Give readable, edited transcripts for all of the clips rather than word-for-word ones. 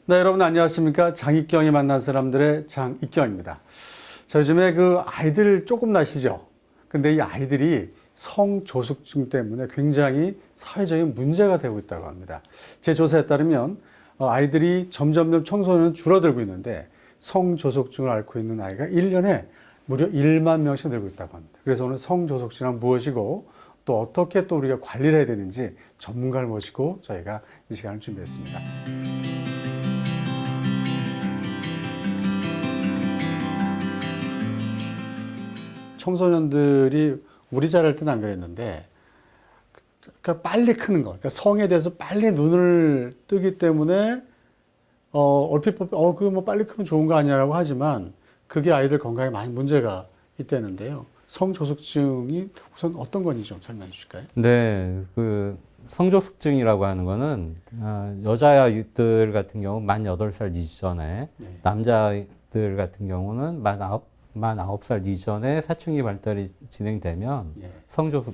네, 여러분 안녕하십니까? 장익경이 만난 사람들의 장익경입니다. 자, 요즘에 그 아이들 조금 나시죠? 근데 이 아이들이 성조숙증 때문에 굉장히 사회적인 문제가 되고 있다고 합니다. 제 조사에 따르면 아이들이 점점 청소년은 줄어들고 있는데 성조숙증을 앓고 있는 아이가 1년에 무려 1만 명씩 늘고 있다고 합니다. 그래서 오늘 성조숙증은 무엇이고 또 어떻게 또 우리가 관리를 해야 되는지 전문가를 모시고 저희가 이 시간을 준비했습니다. 청소년들이 우리 자랄 때는 안 그랬는데, 그러니까 빨리 크는 거, 그러니까 성에 대해서 빨리 눈을 뜨기 때문에 얼핏 그거 뭐 빨리 크면 좋은 거 아니야라고 하지만 그게 아이들 건강에 많이 문제가 있다는데요. 성조숙증이 우선 어떤 건지 좀 설명해 주실까요? 네, 그 성조숙증이라고 하는 거는 여자아이들 같은 경우 만 8살 이전에 네. 남자아이들 같은 경우는 만 9살 이전에 사춘기 발달이 진행되면 예.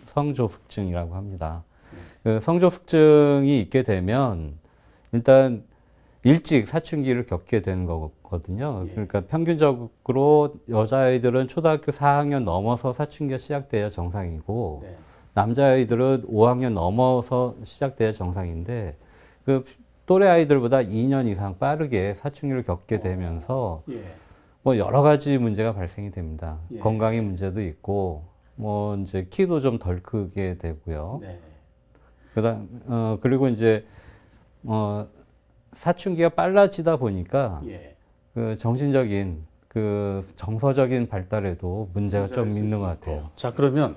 성조숙증이라고 합니다. 그 성조숙증이 있게 되면 일단 일찍 사춘기를 겪게 되는 거거든요. 예. 그러니까 평균적으로 여자아이들은 초등학교 4학년 넘어서 사춘기가 시작돼야 정상이고 네. 남자아이들은 5학년 넘어서 시작돼야 정상인데 그 또래 아이들보다 2년 이상 빠르게 사춘기를 겪게 되면서 예. 뭐 여러 가지 문제가 발생이 됩니다. 예. 건강의 문제도 있고 뭐 이제 키도 좀 덜 크게 되고요. 네. 그리고 이제 사춘기가 빨라지다 보니까 예. 그 정신적인 그 정서적인 발달에도 문제가 좀 있을 있는 수 것 있고. 같아요. 자, 그러면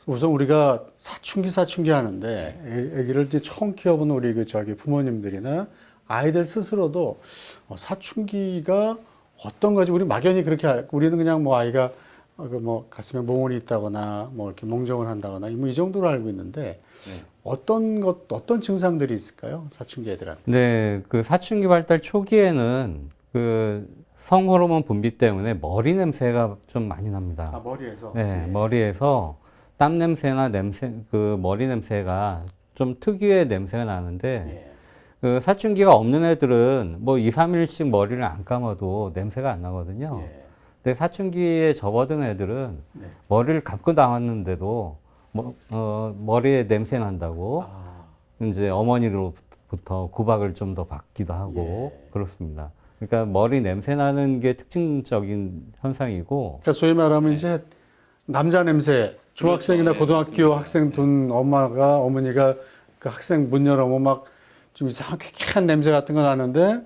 우선 우리가 사춘기 하는데 아기를 이제 처음 키워보는 우리 그 저기 부모님들이나 아이들 스스로도 사춘기가 어떤 거지? 우리 막연히 그렇게 우리는 그냥 뭐 아이가 그 뭐 가슴에 몽울이 있다거나 뭐 이렇게 몽정을 한다거나 뭐 이 정도로 알고 있는데 어떤 증상들이 있을까요? 사춘기 애들한테. 네, 그 사춘기 발달 초기에는 그 성호르몬 분비 때문에 머리 냄새가 좀 많이 납니다. 머리에서. 네, 머리에서 땀 냄새나 그 머리 냄새가 좀 특유의 냄새가 나는데 예. 그 사춘기가 없는 애들은 뭐 2, 3일씩 머리를 안 감아도 냄새가 안 나거든요. 예. 근데 사춘기에 접어든 애들은 네. 머리를 감고 나왔는데도 머리에 냄새 난다고 아, 이제 어머니로부터 구박을 좀 더 받기도 하고 예. 그렇습니다. 그러니까 머리 냄새 나는 게 특징적인 현상이고, 그러니까 소위 말하면 이제 남자 냄새, 중학생이나 그렇죠. 네, 고등학교 맞습니다. 학생 둔 어머니가 그 학생 문 열어보면 막 좀 이상한 쾌쾌한 냄새 같은 거 나는데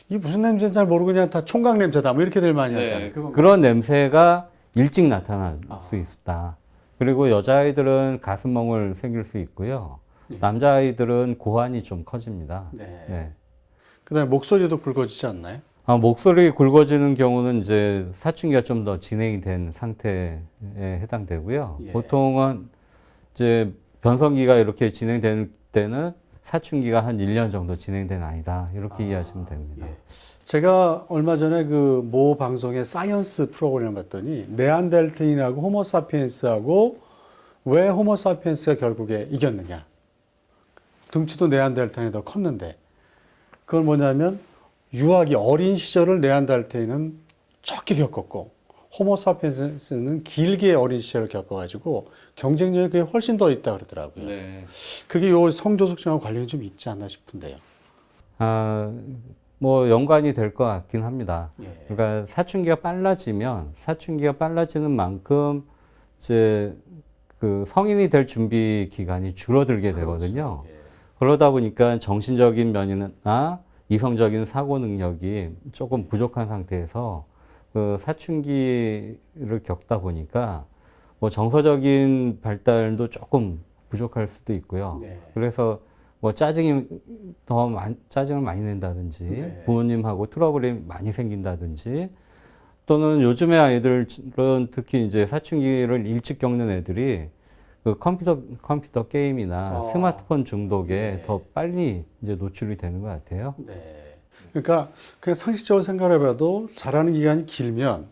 이게 무슨 냄새인지 잘 모르고 그냥 다 총각 냄새다 뭐 이렇게들 많이 하잖아요. 그런 냄새가 일찍 나타날 아. 수 있다. 그리고 여자아이들은 가슴멍을 생길 수 있고요. 네. 남자아이들은 고환이 좀 커집니다. 네. 네. 그다음에 목소리도 굵어지지 않나요? 목소리 굵어지는 경우는 이제 사춘기가 좀 더 진행이 된 상태에 해당되고요. 예. 보통은 이제 변성기가 이렇게 진행될 때는 사춘기가 한 1년 정도 진행된 아이다. 이렇게 이해하시면 됩니다. 예. 제가 얼마 전에 그 모 방송의 사이언스 프로그램을 봤더니 네안데르탈인하고 호모사피엔스하고 왜 호모사피엔스가 결국에 이겼느냐. 등치도 네안데르탈인이 더 컸는데 그건 뭐냐면 유아기 어린 시절을 네안데르탈인은 적게 겪었고 호모사피엔스는 길게 어린 시절을 겪어가지고 경쟁력이 그게 훨씬 더 있다 그러더라고요. 네. 그게 요 성조숙증하고 관련이 좀 있지 않나 싶은데요. 뭐 연관이 될 것 같긴 합니다. 예. 그러니까 사춘기가 빨라지는 만큼 이제 그 성인이 될 준비 기간이 줄어들게 되거든요. 예. 그러다 보니까 정신적인 면이나 이성적인 사고 능력이 조금 부족한 상태에서 그 사춘기를 겪다 보니까 뭐 정서적인 발달도 조금 부족할 수도 있고요. 네. 그래서 뭐 짜증을 많이 낸다든지 네. 부모님하고 트러블이 많이 생긴다든지 또는 요즘의 아이들은 특히 이제 사춘기를 일찍 겪는 애들이 그 컴퓨터 게임이나 스마트폰 중독에 네. 더 빨리 이제 노출이 되는 것 같아요. 네. 그러니까 그냥 상식적으로 생각해봐도 자라는 기간이 길면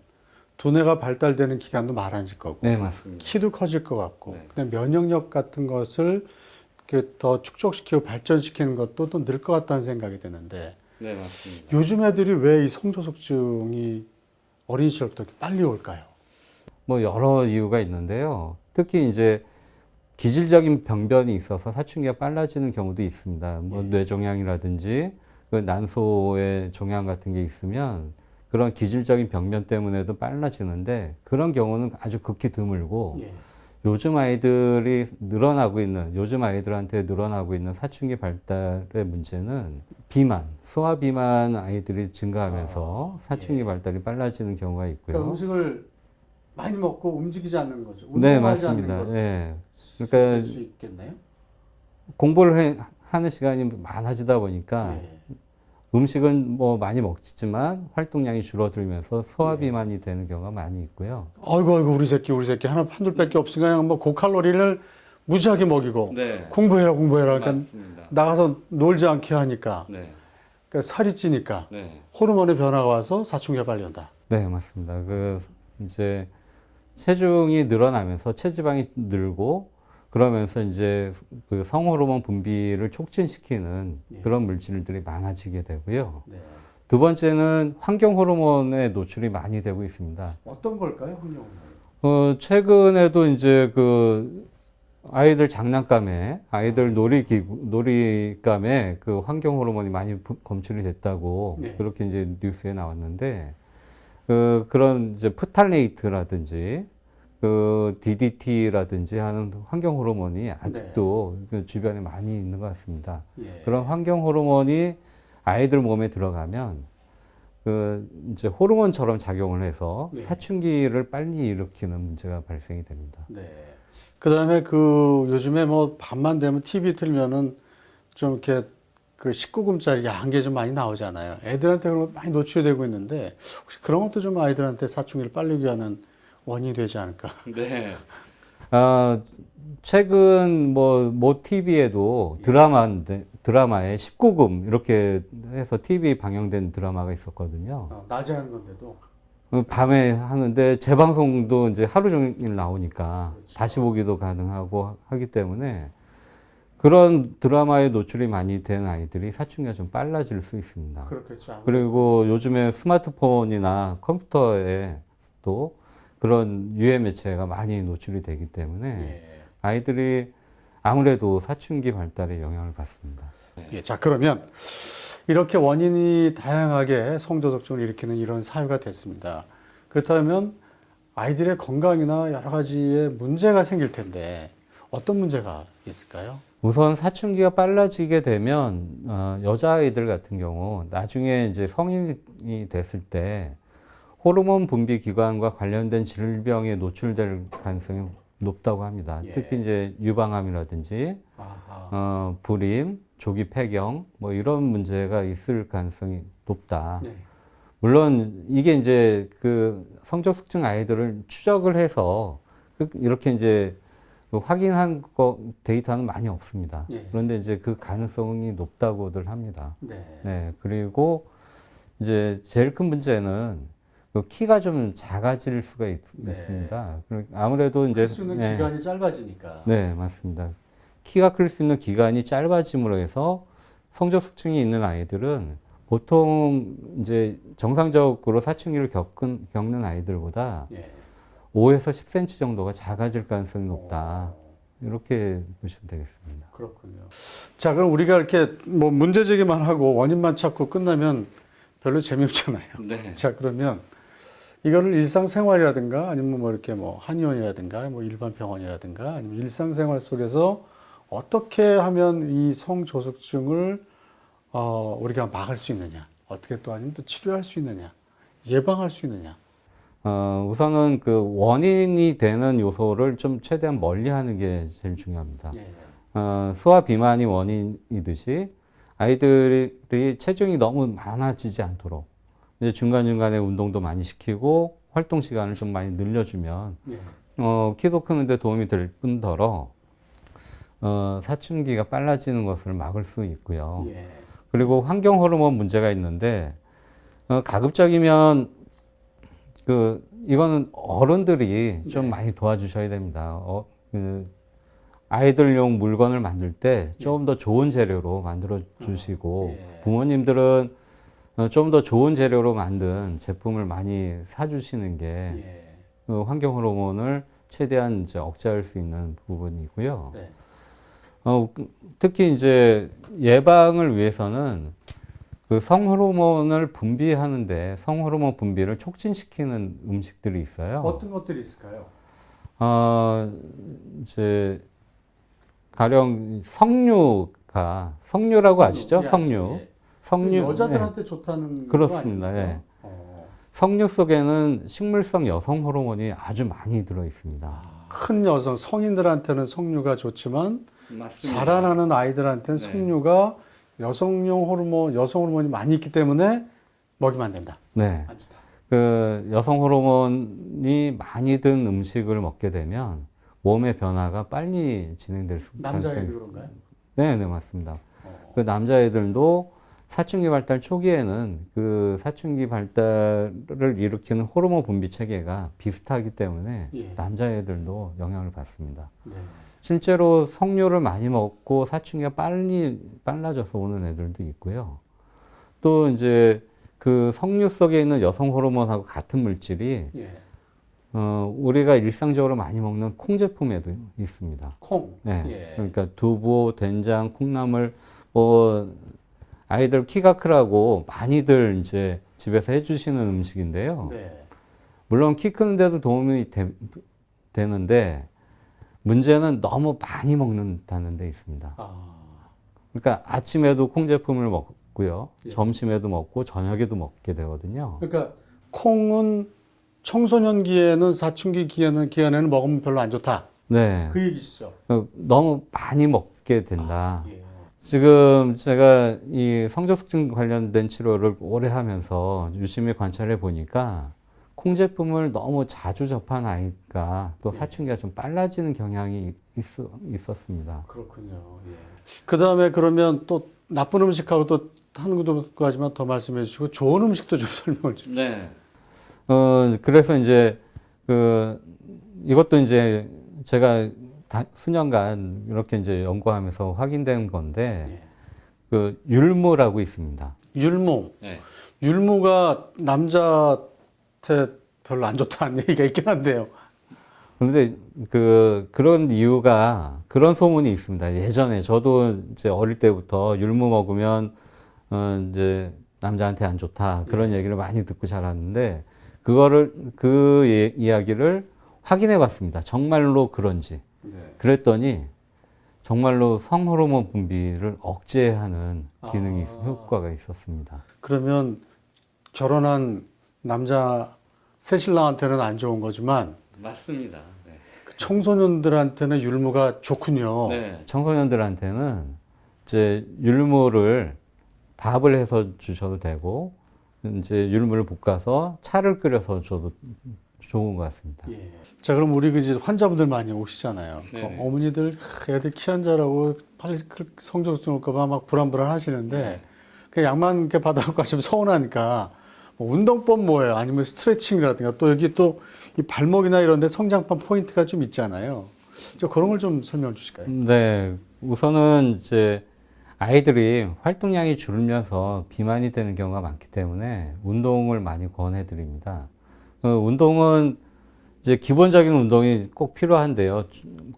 두뇌가 발달되는 기간도 많아질 거고, 네, 맞습니다. 키도 커질 것 같고, 네. 그다음 면역력 같은 것을 이렇게 더 축적시키고 발전시키는 것도 또 늘 것 같다는 생각이 드는데, 네, 맞습니다. 요즘 애들이 왜 이 성조숙증이 어린 시절부터 이렇게 빨리 올까요? 뭐 여러 이유가 있는데요. 특히 이제 기질적인 병변이 있어서 사춘기가 빨라지는 경우도 있습니다. 뭐 예. 뇌종양이라든지 그 난소의 종양 같은 게 있으면 그런 기질적인 병변 때문에도 빨라지는데 그런 경우는 아주 극히 드물고 예. 요즘 아이들이 늘어나고 있는, 요즘 아이들한테 늘어나고 있는 사춘기 발달의 문제는 비만, 소아 비만 아이들이 증가하면서 사춘기 예. 발달이 빨라지는 경우가 있고요. 그러니까 음식을 많이 먹고 움직이지 않는 거죠. 네, 운동하지 않는 맞습니다. 것. 예. 될 그러니까 수 있겠네요. 하는 시간이 많아지다 보니까 예. 음식은 뭐 많이 먹지만 활동량이 줄어들면서 소아 예. 비만이 되는 경우가 많이 있고요. 아이고 우리 새끼 한둘밖에 없으니까 그냥 뭐 고칼로리를 무지하게 먹이고 네. 공부해라 그러니까 맞습니다. 나가서 놀지 않게 하니까 네. 그러니까 살이 찌니까 네. 호르몬의 변화가 와서 사춘기가 빨리 온다. 네, 맞습니다. 이제 체중이 늘어나면서 체지방이 늘고 그러면서 이제 그 성호르몬 분비를 촉진시키는 예. 그런 물질들이 많아지게 되고요. 네. 두 번째는 환경 호르몬에 노출이 많이 되고 있습니다. 어떤 걸까요, 훈련은? 최근에도 이제 그 아이들 장난감에, 아이들 놀이감에 그 환경 호르몬이 많이 검출이 됐다고 네. 그렇게 이제 뉴스에 나왔는데, 그런 이제 프탈레이트라든지, DDT라든지 하는 환경 호르몬이 아직도 그 주변에 많이 있는 것 같습니다. 예. 그런 환경 호르몬이 아이들 몸에 들어가면 이제 호르몬처럼 작용을 해서 네. 사춘기를 빨리 일으키는 문제가 발생이 됩니다. 네. 그다음에 요즘에 뭐 밤만 되면 TV 틀면은 좀 이렇게 그 19금짜리 야한 게 좀 많이 나오잖아요. 애들한테 그런 거 많이 노출이 되고 있는데 혹시 그런 것도 좀 아이들한테 사춘기를 빨리 유하는 원인이 되지 않을까? 네. 최근 모 TV에도 드라마에 19금 이렇게 해서 TV 방영된 드라마가 있었거든요. 낮에 하는 건데도. 밤에 하는데 재방송도 이제 하루 종일 나오니까 그렇죠. 다시 보기도 가능하고 하기 때문에 그런 드라마에 노출이 많이 된 아이들이 사춘기가 좀 빨라질 수 있습니다. 그렇겠죠. 그리고 요즘에 스마트폰이나 컴퓨터에 또 그런 유해 매체가 많이 노출이 되기 때문에 예. 아이들이 아무래도 사춘기 발달에 영향을 받습니다. 예. 자, 그러면 이렇게 원인이 다양하게 성조숙증을 일으키는 이런 사유가 됐습니다. 그렇다면 아이들의 건강이나 여러 가지의 문제가 생길 텐데 어떤 문제가 있을까요? 우선 사춘기가 빨라지게 되면 여자아이들 같은 경우 나중에 이제 성인이 됐을 때 호르몬 분비 기관과 관련된 질병에 노출될 가능성이 높다고 합니다. 예. 특히 이제 유방암이라든지 아하. 불임, 조기 폐경 뭐 이런 문제가 있을 가능성이 높다. 네. 물론 이게 이제 그 성적숙증 아이들을 추적을 해서 이렇게 이제 확인한 데이터는 많이 없습니다. 예. 그런데 이제 그 가능성이 높다고들 합니다. 네. 네. 그리고 이제 제일 큰 문제는 그 키가 좀 작아질 수가 네. 있습니다. 아무래도 이제 클 수 있는 기간이 짧아지니까. 네, 맞습니다. 키가 클 수 있는 기간이 짧아짐으로 해서 성적숙증이 있는 아이들은 보통 이제 정상적으로 사춘기를 겪는 아이들보다 예. 5에서 10cm 정도가 작아질 가능성이 높다. 이렇게 보시면 되겠습니다. 그렇군요. 자, 그럼 우리가 이렇게 뭐 문제제기만 하고 원인만 찾고 끝나면 별로 재미없잖아요. 네. 자, 그러면 이거를 일상생활이라든가 아니면 뭐 이렇게 뭐 한의원이라든가 뭐 일반 병원이라든가 아니면 일상생활 속에서 어떻게 하면 이 성조숙증을 우리가 막을 수 있느냐, 어떻게 또 아니면 또 치료할 수 있느냐, 예방할 수 있느냐. 우선은 그 원인이 되는 요소를 좀 최대한 멀리 하는 게 제일 중요합니다. 예. 소아 비만이 원인이듯이 아이들이 체중이 너무 많아지지 않도록 이제 중간중간에 운동도 많이 시키고 활동 시간을 좀 많이 늘려주면 예. 키도 크는데 도움이 될 뿐더러 사춘기가 빨라지는 것을 막을 수 있고요. 예. 그리고 환경 호르몬 문제가 있는데 가급적이면 이거는 어른들이 좀 네. 많이 도와주셔야 됩니다. 아이들용 물건을 만들 때 조금 더 좋은 재료로 만들어 주시고 예. 부모님들은 좀 더 좋은 재료로 만든 제품을 많이 사주시는 게 예. 환경 호르몬을 최대한 이제 억제할 수 있는 부분이고요. 네. 특히 이제 예방을 위해서는 그 성호르몬을 분비하는데 성호르몬 분비를 촉진시키는 음식들이 있어요. 어떤 것들이 있을까요? 이제 가령 석류라고 아시죠? 예, 석류. 예. 석류. 여자들한테 좋다는 그렇습니다. 거 예. 아닙니까? 석류 속에는 식물성 여성 호르몬이 아주 많이 들어 있습니다. 큰 여성, 성인들한테는 석류가 좋지만 맞습니다. 자라나는 아이들한테는 네. 석류가 여성용 호르몬, 여성 호르몬이 많이 있기 때문에 먹이면 안 된다. 네. 안 좋다. 그 여성 호르몬이 많이 든 음식을 먹게 되면 몸의 변화가 빨리 진행될 수 남자애도 그런가요? 네, 네, 맞습니다. 그 남자애들도 사춘기 발달 초기에는 그 사춘기 발달을 일으키는 호르몬 분비 체계가 비슷하기 때문에 예. 남자애들도 영향을 받습니다. 네. 실제로 석류를 많이 먹고 사춘기가 빨라져서 오는 애들도 있고요. 또 이제 그 석류 속에 있는 여성 호르몬하고 같은 물질이 예. 우리가 일상적으로 많이 먹는 콩 제품에도 있습니다. 콩. 네. 예. 그러니까 두부, 된장, 콩나물, 아이들 키가 크라고 많이들 이제 집에서 해주시는 음식인데요. 네. 물론 키 크는데도 도움이 되는데 문제는 너무 많이 먹는다는 데 있습니다. 아. 그러니까 아침에도 콩 제품을 먹고요. 예. 점심에도 먹고 저녁에도 먹게 되거든요. 그러니까 콩은 청소년기에는 사춘기 기간에는 먹으면 별로 안 좋다. 네. 그 얘기시죠? 너무 많이 먹게 된다. 예. 지금 제가 이 성저숙증 관련된 치료를 오래 하면서 유심히 관찰해 보니까 콩 제품을 너무 자주 접한 아이가 또 사춘기가 좀 빨라지는 경향이 있었습니다. 그렇군요. 예. 그 다음에 그러면 또 나쁜 음식하고 또 하는 것도 하지만 더 말씀해 주시고 좋은 음식도 좀 설명을 주십시오. 네. 그래서 이제 이것도 이제 제가 수년간 이렇게 이제 연구하면서 확인된 건데 그 율무라고 있습니다. 율무. 네. 율무가 남자한테 별로 안 좋다는 얘기가 있긴 한데요. 그런데 그런 이유가 그런 소문이 있습니다. 예전에 저도 이제 어릴 때부터 율무 먹으면 이제 남자한테 안 좋다 그런 얘기를 많이 듣고 자랐는데 이야기를 확인해 봤습니다. 정말로 그런지. 네. 그랬더니 정말로 성호르몬 분비를 억제하는 기능이 효과가 있었습니다. 그러면 결혼한 남자 새신랑한테는 안 좋은 거지만 맞습니다. 네. 그 청소년들한테는 율무가 좋군요. 네. 청소년들한테는 이제 율무를 밥을 해서 주셔도 되고 이제 율무를 볶아서 차를 끓여서 줘도 좋은 것 같습니다. 예. 자, 그럼 우리 그 이제 환자분들 많이 오시잖아요. 그 어머니들 애들 키 안 자라고 빨리 성적증 올까봐 막 불안불안 하시는데 그 약만 이렇게 받아갖고 가시면 서운하니까 뭐 운동법 뭐예요? 아니면 스트레칭이라든가 또 여기 또 이 발목이나 이런 데 성장판 포인트가 좀 있잖아요. 그런 걸 좀 설명해 주실까요? 네. 우선은 이제 아이들이 활동량이 줄면서 비만이 되는 경우가 많기 때문에 운동을 많이 권해드립니다. 운동은 이제 기본적인 운동이 꼭 필요한데요.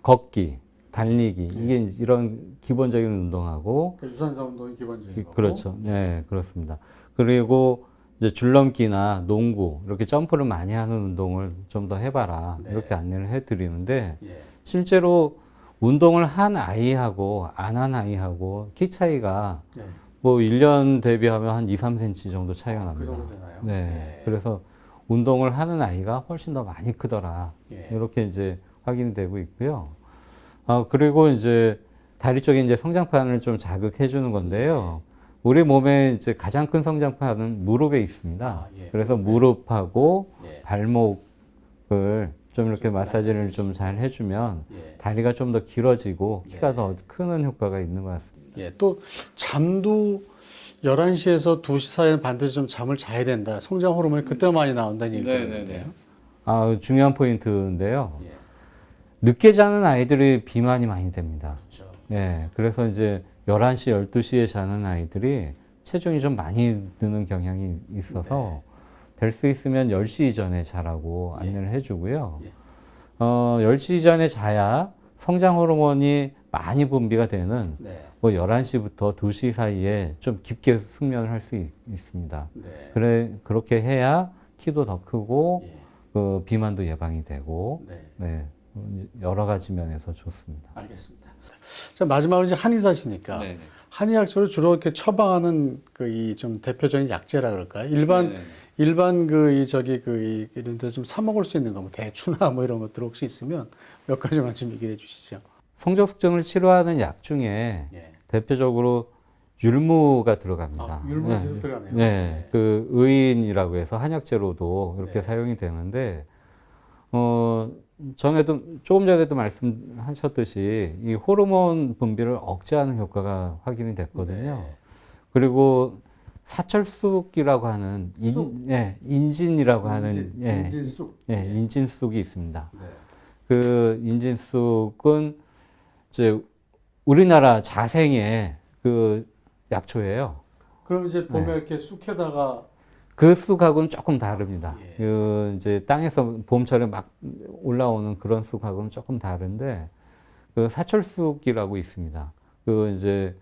걷기, 달리기, 이게 이런 기본적인 운동하고. 유산소 운동이 기본적인 거고. 그렇죠. 네, 그렇습니다. 그리고 이제 줄넘기나 농구, 이렇게 점프를 많이 하는 운동을 좀 더 해봐라. 네. 이렇게 안내를 해드리는데, 예. 실제로 운동을 한 아이하고 안 한 아이하고 키 차이가 네. 뭐 1년 대비하면 한 2, 3cm 정도 차이가 그 납니다. 정도 되나요? 네. 예. 그래서 운동을 하는 아이가 훨씬 더 많이 크더라. 예. 이렇게 이제 확인이 되고 있고요. 그리고 이제 다리 쪽에 이제 성장판을 좀 자극해 주는 건데요. 우리 몸에 이제 가장 큰 성장판은 무릎에 있습니다. 아, 예. 그래서 무릎하고 예. 발목을 좀 이렇게 마사지를 좀 잘 해주면 예. 다리가 좀 더 길어지고 키가 네. 더 크는 효과가 있는 것 같습니다. 예. 또 잠도 11시에서 2시 사이에 반드시 좀 잠을 자야 된다. 성장 호르몬이 그때 많이 나온다는 얘기 들었는데요. 중요한 포인트인데요. 예. 늦게 자는 아이들이 비만이 많이 됩니다. 그렇죠. 네, 그래서 이제 11시, 12시에 자는 아이들이 체중이 좀 많이 드는 경향이 있어서 될 수 있으면 10시 이전에 자라고 안내를 해주고요. 10시 이전에 자야 성장 호르몬이 많이 분비가 되는 뭐 11시부터 2시 사이에 좀 깊게 숙면을 할 수 있습니다. 그렇게 해야 키도 더 크고 그 비만도 예방이 되고 여러 가지 면에서 좋습니다. 알겠습니다. 자, 마지막으로 이제 한의사시니까 한의학적으로 주로 이렇게 처방하는 그 이 좀 대표적인 약재라 그럴까요? 일반 그 이 저기 그 이런 데 좀 사 먹을 수 있는 거 뭐 대추나 뭐 이런 것들 혹시 있으면 몇 가지만 좀 얘기해 주시죠. 성조숙증을 치료하는 약 중에 대표적으로 율무가 들어갑니다. 율무가 계속 들어가네요. 네, 그 의인이라고 해서 한약재로도 이렇게 사용이 되는데, 조금 전에도 말씀하셨듯이 이 호르몬 분비를 억제하는 효과가 확인이 됐거든요. 그리고 사철쑥이라고 하는 인진이라고 하는 인진쑥. 인진쑥이 있습니다. 그 인진쑥은 이제 우리나라 자생의 그 약초예요. 그럼 이제 봄에 이렇게 쑥에다가 그 쑥하고는 조금 다릅니다. 그 이제 땅에서 봄철에 막 올라오는 그런 쑥하고는 조금 다른데 그 사철쑥이라고 있습니다. 그 이제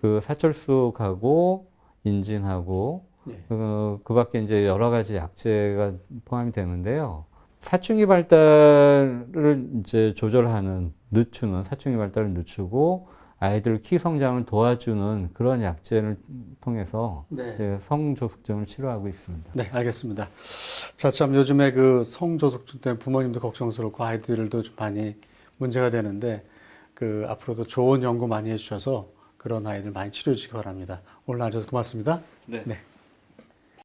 그 사철쑥하고 인진하고 그 밖에 이제 여러 가지 약재가 포함이 되는데요. 사춘기 발달을 이제 조절하는 사춘기 발달을 늦추고 아이들 키 성장을 도와주는 그런 약재를 통해서 성조숙증을 치료하고 있습니다. 네, 알겠습니다. 자, 참 요즘에 그 성조숙증 때문에 부모님도 걱정스럽고 아이들도 좀 많이 문제가 되는데 그 앞으로도 좋은 연구 많이 해주셔서 그런 아이들 많이 치료해 주시기 바랍니다. 오늘 나와주셔서 고맙습니다. 네.